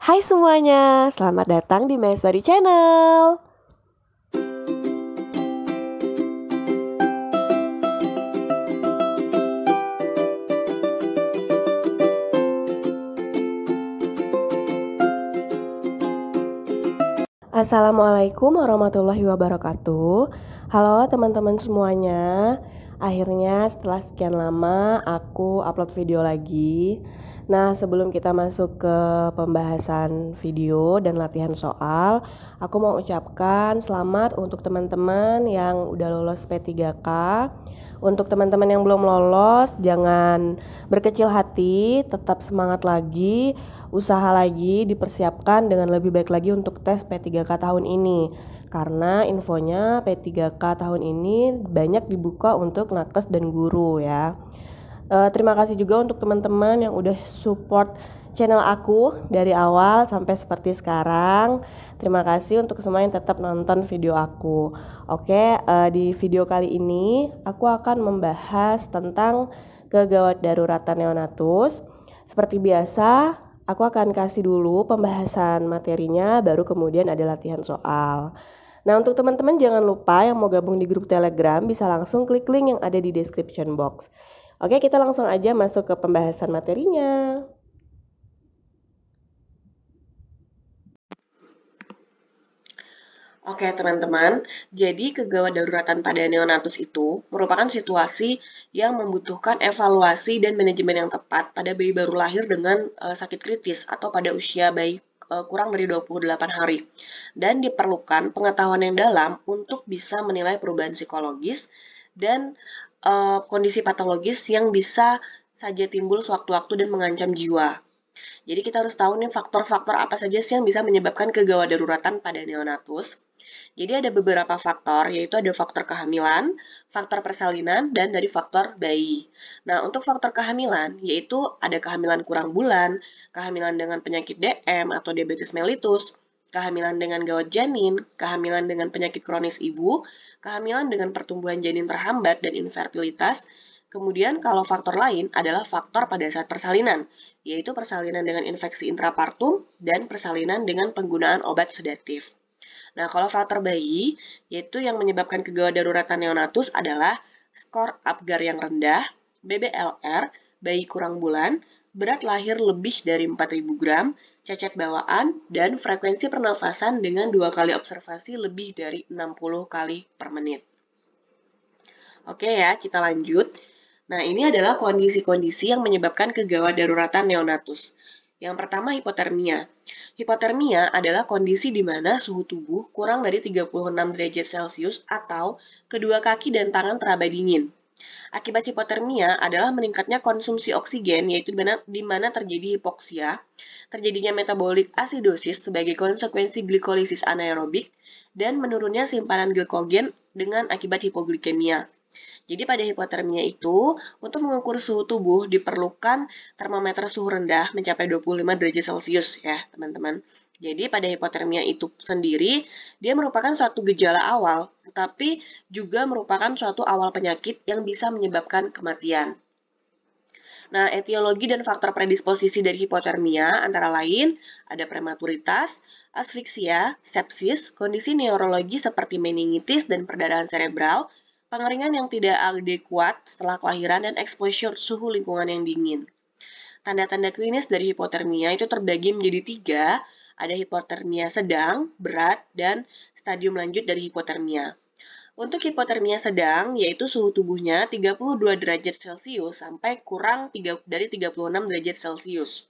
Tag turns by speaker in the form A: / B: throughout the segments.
A: Hai semuanya, selamat datang di Maheswari Channel. Assalamualaikum warahmatullahi wabarakatuh. Halo teman-teman semuanya. Akhirnya setelah sekian lama aku upload video lagi. Nah, sebelum kita masuk ke pembahasan video dan latihan soal, aku mau ucapkan selamat untuk teman-teman yang udah lolos P3K. Untuk teman-teman yang belum lolos, jangan berkecil hati, tetap semangat lagi, usaha lagi, dipersiapkan dengan lebih baik lagi untuk tes P3K tahun ini. Karena infonya P3K tahun ini banyak dibuka untuk nakes dan guru ya. Terima kasih juga untuk teman-teman yang udah support channel aku dari awal sampai seperti sekarang. Terima kasih untuk semua yang tetap nonton video aku. Oke, di video kali ini aku akan membahas tentang kegawat daruratan neonatus. Seperti biasa, aku akan kasih dulu pembahasan materinya, baru kemudian ada latihan soal. Nah, untuk teman-teman jangan lupa yang mau gabung di grup Telegram bisa langsung klik link yang ada di description box. Oke, kita langsung aja masuk ke pembahasan materinya. Oke teman-teman, jadi kegawat daruratan pada neonatus itu merupakan situasi yang membutuhkan evaluasi dan manajemen yang tepat pada bayi baru lahir dengan sakit kritis atau pada usia bayi kurang dari 28 hari. Dan diperlukan pengetahuan yang dalam untuk bisa menilai perubahan psikologis dan kondisi patologis yang bisa saja timbul sewaktu-waktu dan mengancam jiwa. Jadi kita harus tahu nih faktor-faktor apa saja sih yang bisa menyebabkan kegawat daruratan pada neonatus. Jadi ada beberapa faktor, yaitu ada faktor kehamilan, faktor persalinan, dan dari faktor bayi. Nah, untuk faktor kehamilan, yaitu ada kehamilan kurang bulan, kehamilan dengan penyakit DM atau diabetes mellitus, kehamilan dengan gawat janin, kehamilan dengan penyakit kronis ibu, kehamilan dengan pertumbuhan janin terhambat dan infertilitas. Kemudian kalau faktor lain adalah faktor pada saat persalinan, yaitu persalinan dengan infeksi intrapartum dan persalinan dengan penggunaan obat sedatif. Nah, kalau faktor bayi, yaitu yang menyebabkan kegawat daruratan neonatus adalah skor Apgar yang rendah, BBLR, bayi kurang bulan, berat lahir lebih dari 4.000 gram, cacat bawaan, dan frekuensi pernafasan dengan 2 kali observasi lebih dari 60 kali per menit. Oke ya, kita lanjut. Nah, ini adalah kondisi-kondisi yang menyebabkan kegawat daruratan neonatus. Yang pertama, hipotermia. Hipotermia adalah kondisi di mana suhu tubuh kurang dari 36 derajat Celcius atau kedua kaki dan tangan teraba dingin. Akibat hipotermia adalah meningkatnya konsumsi oksigen, yaitu di mana terjadi hipoksia, terjadinya metabolik asidosis sebagai konsekuensi glikolisis anaerobik, dan menurunnya simpanan glikogen dengan akibat hipoglikemia. Jadi pada hipotermia itu, untuk mengukur suhu tubuh diperlukan termometer suhu rendah mencapai 25 derajat Celcius ya, teman-teman. Jadi pada hipotermia itu sendiri, dia merupakan suatu gejala awal, tetapi juga merupakan suatu awal penyakit yang bisa menyebabkan kematian. Nah, etiologi dan faktor predisposisi dari hipotermia antara lain ada prematuritas, asfiksia, sepsis, kondisi neurologi seperti meningitis dan perdarahan cerebral, pengeringan yang tidak adekuat setelah kelahiran, dan exposure suhu lingkungan yang dingin. Tanda-tanda klinis dari hipotermia itu terbagi menjadi 3, ada hipotermia sedang, berat, dan stadium lanjut dari hipotermia. Untuk hipotermia sedang, yaitu suhu tubuhnya 32 derajat Celcius sampai kurang dari 36 derajat Celcius.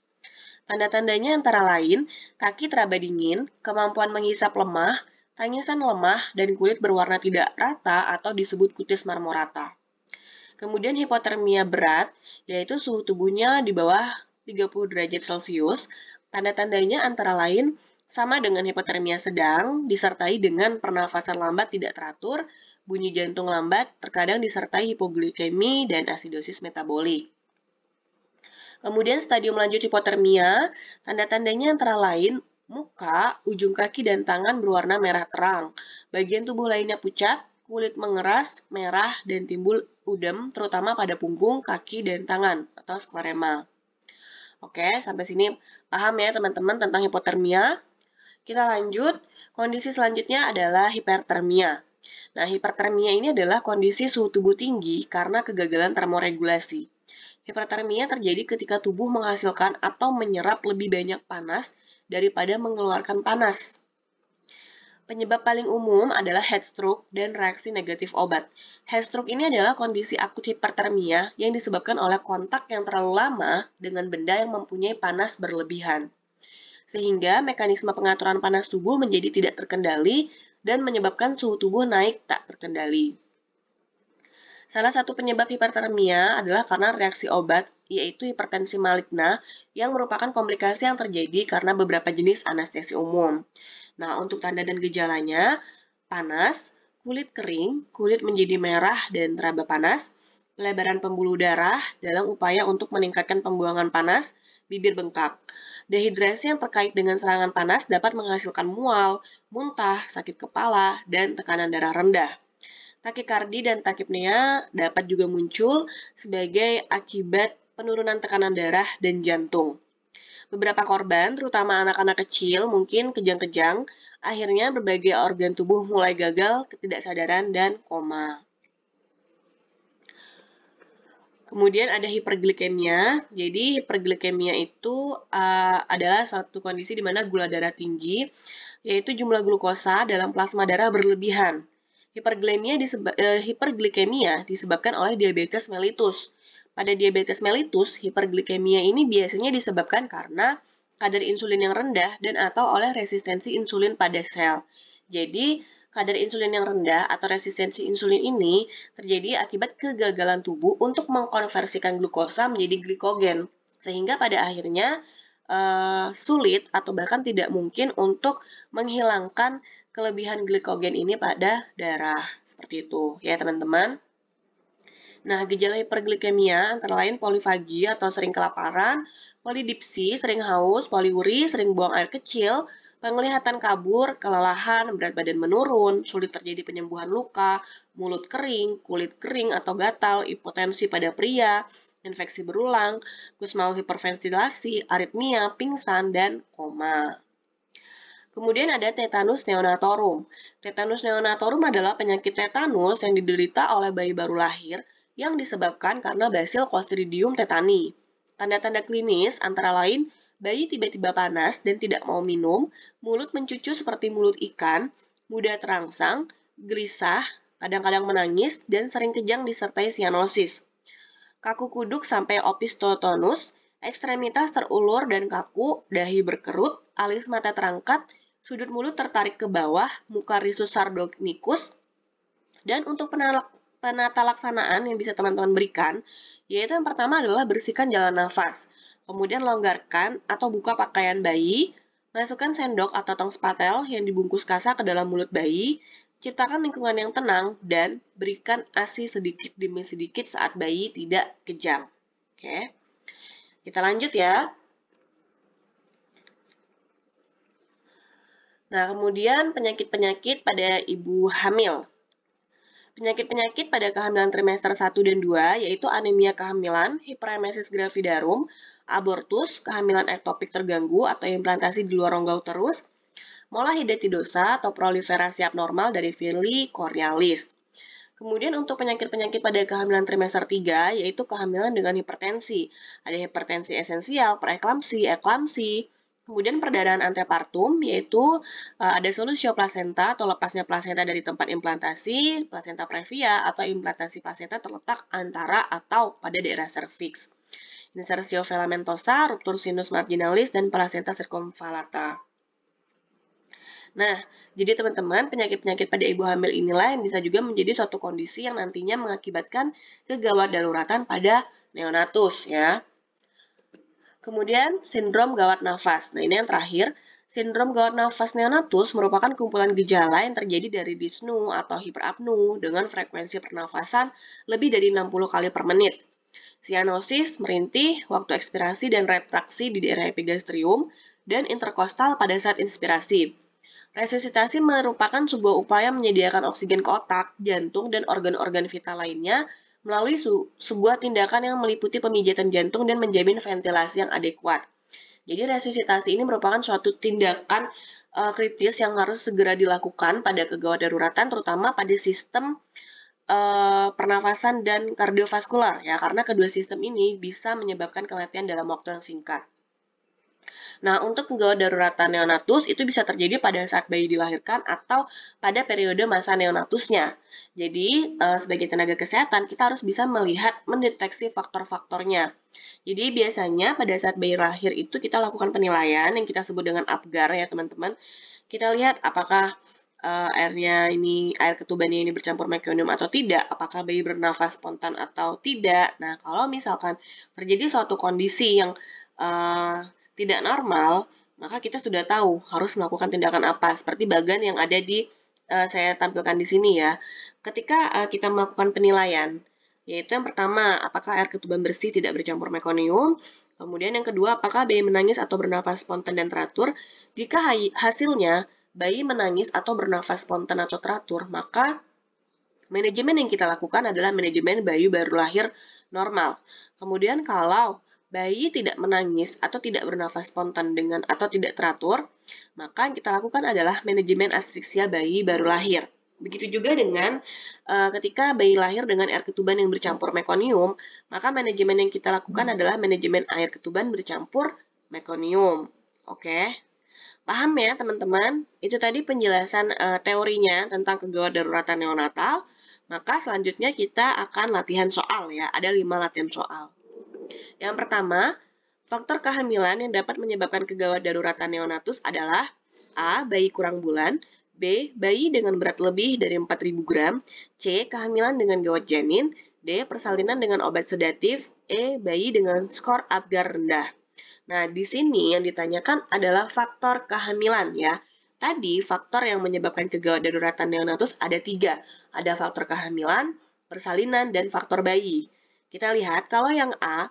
A: Tanda-tandanya antara lain, kaki teraba dingin, kemampuan menghisap lemah, tangisan lemah, dan kulit berwarna tidak rata atau disebut kutis marmorata. Kemudian hipotermia berat, yaitu suhu tubuhnya di bawah 30 derajat Celcius. Tanda-tandanya antara lain sama dengan hipotermia sedang, disertai dengan pernafasan lambat tidak teratur, bunyi jantung lambat, terkadang disertai hipoglikemi dan asidosis metabolik. Kemudian stadium lanjut hipotermia, tanda-tandanya antara lain muka, ujung kaki, dan tangan berwarna merah terang. Bagian tubuh lainnya pucat, kulit mengeras, merah, dan timbul udem, terutama pada punggung, kaki, dan tangan, atau sklerema. Oke, sampai sini Paham ya teman-teman tentang hipotermia? Kita lanjut, kondisi selanjutnya adalah hipertermia. Nah, hipertermia ini adalah kondisi suhu tubuh tinggi karena kegagalan termoregulasi. Hipertermia terjadi ketika tubuh menghasilkan atau menyerap lebih banyak panas daripada mengeluarkan panas. Penyebab paling umum adalah heat stroke dan reaksi negatif obat. Heat stroke ini adalah kondisi akut hipertermia yang disebabkan oleh kontak yang terlalu lama dengan benda yang mempunyai panas berlebihan. Sehingga mekanisme pengaturan panas tubuh menjadi tidak terkendali dan menyebabkan suhu tubuh naik tak terkendali. Salah satu penyebab hipertermia adalah karena reaksi obat, yaitu hipertensi maligna, yang merupakan komplikasi yang terjadi karena beberapa jenis anestesi umum. Nah, untuk tanda dan gejalanya, panas, kulit kering, kulit menjadi merah dan teraba panas, pelebaran pembuluh darah dalam upaya untuk meningkatkan pembuangan panas, bibir bengkak. Dehidrasi yang terkait dengan serangan panas dapat menghasilkan mual, muntah, sakit kepala, dan tekanan darah rendah. Takikardi dan takipnea dapat juga muncul sebagai akibat penurunan tekanan darah dan jantung. Beberapa korban, terutama anak-anak kecil, mungkin kejang-kejang, akhirnya berbagai organ tubuh mulai gagal, ketidaksadaran, dan koma. Kemudian ada hiperglikemia. Jadi hiperglikemia itu adalah suatu kondisi di mana gula darah tinggi, yaitu jumlah glukosa dalam plasma darah berlebihan. Hiperglikemia disebabkan oleh diabetes mellitus. Pada diabetes mellitus, hiperglikemia ini biasanya disebabkan karena kadar insulin yang rendah dan atau oleh resistensi insulin pada sel. Jadi, kadar insulin yang rendah atau resistensi insulin ini terjadi akibat kegagalan tubuh untuk mengkonversikan glukosa menjadi glikogen. Sehingga pada akhirnya sulit atau bahkan tidak mungkin untuk menghilangkan kelebihan glikogen ini pada darah. Seperti itu ya teman-teman. Nah, gejala hiperglikemia antara lain polifagi atau sering kelaparan, polidipsi, sering haus, poliuri, sering buang air kecil, penglihatan kabur, kelelahan, berat badan menurun, sulit terjadi penyembuhan luka, mulut kering, kulit kering atau gatal, hipotensi pada pria, infeksi berulang, kusmal hiperventilasi, aritmia, pingsan, dan koma. Kemudian ada tetanus neonatorum. Tetanus neonatorum adalah penyakit tetanus yang diderita oleh bayi baru lahir yang disebabkan karena basil Clostridium tetani. Tanda-tanda klinis antara lain bayi tiba-tiba panas dan tidak mau minum, mulut mencucu seperti mulut ikan, mudah terangsang, gelisah, kadang-kadang menangis, dan sering kejang disertai sianosis. Kaku kuduk sampai opistotonus, ekstremitas terulur dan kaku, dahi berkerut, alis mata terangkat, sudut mulut tertarik ke bawah, muka risus sardonychus, dan untuk penata laksanaan yang bisa teman-teman berikan, yaitu yang pertama adalah bersihkan jalan nafas, kemudian longgarkan atau buka pakaian bayi, masukkan sendok atau tong spatel yang dibungkus kasa ke dalam mulut bayi, ciptakan lingkungan yang tenang, dan berikan ASI sedikit demi sedikit saat bayi tidak kejang. Oke, kita lanjut ya. Nah, kemudian penyakit-penyakit pada ibu hamil. Penyakit-penyakit pada kehamilan trimester 1 dan 2 yaitu anemia kehamilan, hiperemesis gravidarum, abortus, kehamilan ektopik terganggu atau implantasi di luar rongga uterus, molahidatidosa atau proliferasi abnormal dari Villi choriolis. Kemudian untuk penyakit-penyakit pada kehamilan trimester 3 yaitu kehamilan dengan hipertensi. Ada hipertensi esensial, preeklamsi, eklamsi. Kemudian perdarahan antepartum yaitu ada solusio plasenta atau lepasnya plasenta dari tempat implantasi, plasenta previa atau implantasi plasenta terletak antara atau pada daerah serviks. Insertio filamentosa, ruptur sinus marginalis, dan plasenta circumvallata. Nah, jadi teman-teman, penyakit-penyakit pada ibu hamil inilah yang bisa juga menjadi suatu kondisi yang nantinya mengakibatkan kegawat daruratan pada neonatus ya. Kemudian, sindrom gawat nafas. Nah, ini yang terakhir. Sindrom gawat nafas neonatus merupakan kumpulan gejala yang terjadi dari dyspnea atau hiperapnu dengan frekuensi pernafasan lebih dari 60 kali per menit. Sianosis, merintih, waktu ekspirasi dan retraksi di daerah epigastrium, dan interkostal pada saat inspirasi. Resusitasi merupakan sebuah upaya menyediakan oksigen ke otak, jantung, dan organ-organ vital lainnya melalui sebuah tindakan yang meliputi pemijatan jantung dan menjamin ventilasi yang adekuat. Jadi resusitasi ini merupakan suatu tindakan kritis yang harus segera dilakukan pada kegawat daruratan, terutama pada sistem pernafasan dan kardiovaskular ya, karena kedua sistem ini bisa menyebabkan kematian dalam waktu yang singkat. Nah, untuk kegawat daruratan neonatus itu bisa terjadi pada saat bayi dilahirkan atau pada periode masa neonatusnya. Jadi, sebagai tenaga kesehatan, kita harus bisa melihat, mendeteksi faktor-faktornya. Jadi, biasanya pada saat bayi lahir itu kita lakukan penilaian yang kita sebut dengan APGAR ya, teman-teman. Kita lihat apakah air ketubannya ini bercampur mekonium atau tidak, apakah bayi bernafas spontan atau tidak. Nah, kalau misalkan terjadi suatu kondisi yang tidak normal, maka kita sudah tahu harus melakukan tindakan apa. Seperti bagan yang ada di saya tampilkan di sini ya. Ketika kita melakukan penilaian, yaitu yang pertama, apakah air ketuban bersih tidak bercampur mekonium. Kemudian yang kedua, apakah bayi menangis atau bernafas spontan dan teratur. Jika hasilnya bayi menangis atau bernafas spontan atau teratur, maka manajemen yang kita lakukan adalah manajemen bayi baru lahir normal. Kemudian kalau bayi tidak menangis atau tidak bernafas spontan dengan atau tidak teratur, maka yang kita lakukan adalah manajemen asfiksia bayi baru lahir. Begitu juga dengan ketika bayi lahir dengan air ketuban yang bercampur mekonium, maka manajemen yang kita lakukan adalah manajemen air ketuban bercampur mekonium. Oke, paham ya teman-teman? Itu tadi penjelasan teorinya tentang kegawat daruratan neonatal. Maka selanjutnya kita akan latihan soal ya, ada 5 latihan soal. Yang pertama, faktor kehamilan yang dapat menyebabkan kegawat daruratan neonatus adalah A. Bayi kurang bulan, B. Bayi dengan berat lebih dari 4.000 gram, C. Kehamilan dengan gawat janin, D. Persalinan dengan obat sedatif, E. Bayi dengan skor APGAR rendah. Nah, di sini yang ditanyakan adalah faktor kehamilan ya. Tadi faktor yang menyebabkan kegawat daruratan neonatus ada 3. Ada faktor kehamilan, persalinan, dan faktor bayi. Kita lihat kalau yang A,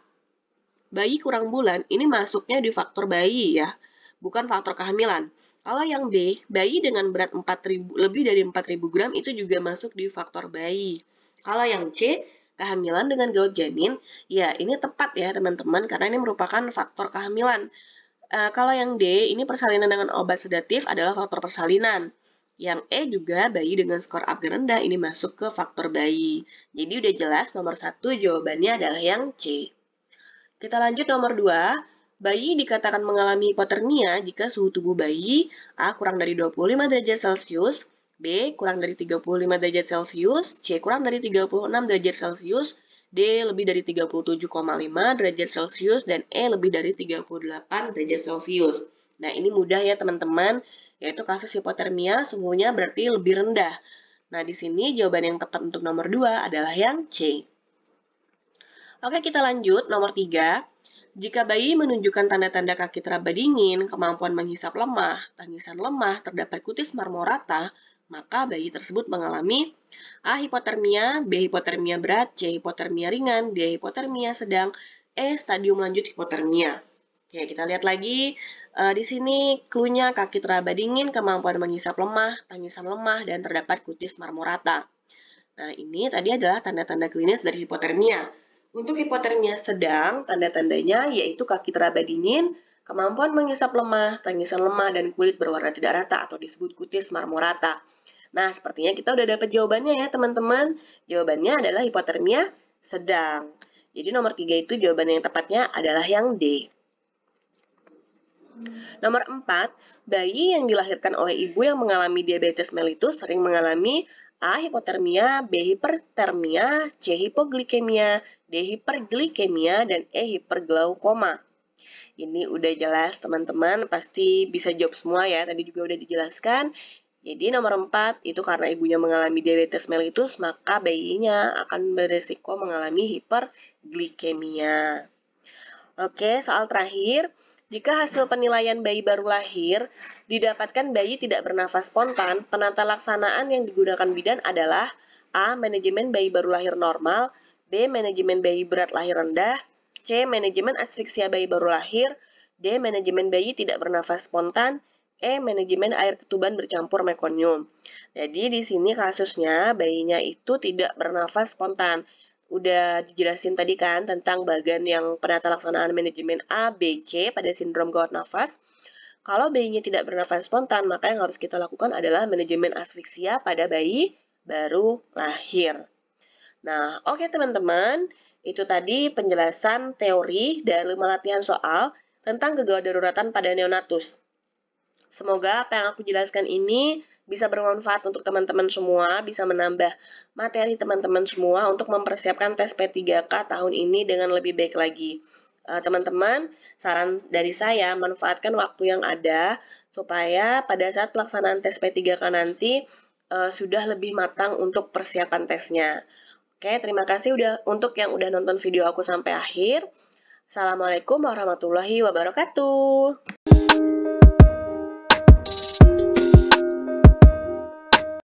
A: bayi kurang bulan, ini masuknya di faktor bayi ya, bukan faktor kehamilan. Kalau yang B, bayi dengan berat 4.000, lebih dari 4.000 gram itu juga masuk di faktor bayi. Kalau yang C, kehamilan dengan gawat janin, ya ini tepat ya teman-teman, karena ini merupakan faktor kehamilan. Kalau yang D, ini persalinan dengan obat sedatif adalah faktor persalinan. Yang E juga bayi dengan skor APGAR rendah, ini masuk ke faktor bayi. Jadi udah jelas nomor 1 jawabannya adalah yang C. Kita lanjut nomor 2. Bayi dikatakan mengalami hipotermia jika suhu tubuh bayi A kurang dari 25 derajat Celcius, B kurang dari 35 derajat Celcius, C kurang dari 36 derajat Celcius, D lebih dari 37,5 derajat Celcius, dan E lebih dari 38 derajat Celcius. Nah, ini mudah ya teman-teman, yaitu kasus hipotermia suhunya berarti lebih rendah. Nah, di sini jawaban yang tepat untuk nomor 2 adalah yang C. Oke, kita lanjut. Nomor 3. Jika bayi menunjukkan tanda-tanda kaki teraba dingin, kemampuan menghisap lemah, tangisan lemah, terdapat kutis marmorata, maka bayi tersebut mengalami A. Hipotermia, B. Hipotermia berat, C. Hipotermia ringan, D. Hipotermia sedang, E. Stadium lanjut hipotermia. Oke, kita lihat lagi. Di sini clue-nya kaki teraba dingin, kemampuan menghisap lemah, tangisan lemah, dan terdapat kutis marmorata. Nah, ini tadi adalah tanda-tanda klinis dari hipotermia. Untuk hipotermia sedang, tanda-tandanya yaitu kaki teraba dingin, kemampuan menghisap lemah, tangisan lemah, dan kulit berwarna tidak rata atau disebut kutis marmorata. Nah, sepertinya kita udah dapat jawabannya ya teman-teman. Jawabannya adalah hipotermia sedang. Jadi nomor 3 itu jawabannya yang tepatnya adalah yang D. Nomor 4, bayi yang dilahirkan oleh ibu yang mengalami diabetes mellitus sering mengalami A. Hipotermia, B. Hipertermia, C. Hipoglikemia, D. Hiperglikemia, dan E. Hiperglaukoma. Ini udah jelas teman-teman, pasti bisa jawab semua ya, tadi juga udah dijelaskan. Jadi nomor 4 itu karena ibunya mengalami diabetes mellitus, maka bayinya akan beresiko mengalami hiperglikemia. Oke, soal terakhir. Jika hasil penilaian bayi baru lahir didapatkan bayi tidak bernafas spontan, penata laksanaan yang digunakan bidan adalah A. Manajemen bayi baru lahir normal, B. Manajemen bayi berat lahir rendah, C. Manajemen asfiksia bayi baru lahir, D. Manajemen bayi tidak bernafas spontan, E. Manajemen air ketuban bercampur mekonium. Jadi di sini kasusnya bayinya itu tidak bernafas spontan. udah dijelasin tadi kan tentang bagian yang penata laksanaan manajemen A, B, C pada sindrom gawat nafas. Kalau bayinya tidak bernafas spontan, maka yang harus kita lakukan adalah manajemen asfiksia pada bayi baru lahir. Nah, oke teman-teman, itu tadi penjelasan teori dan 5 latihan soal tentang kegawat daruratan pada neonatus. Semoga apa yang aku jelaskan ini bisa bermanfaat untuk teman-teman semua, bisa menambah materi teman-teman semua untuk mempersiapkan tes P3K tahun ini dengan lebih baik lagi. Teman-teman, saran dari saya, manfaatkan waktu yang ada supaya pada saat pelaksanaan tes P3K nanti sudah lebih matang untuk persiapan tesnya. Oke, terima kasih untuk yang udah nonton video aku sampai akhir. Assalamualaikum warahmatullahi wabarakatuh.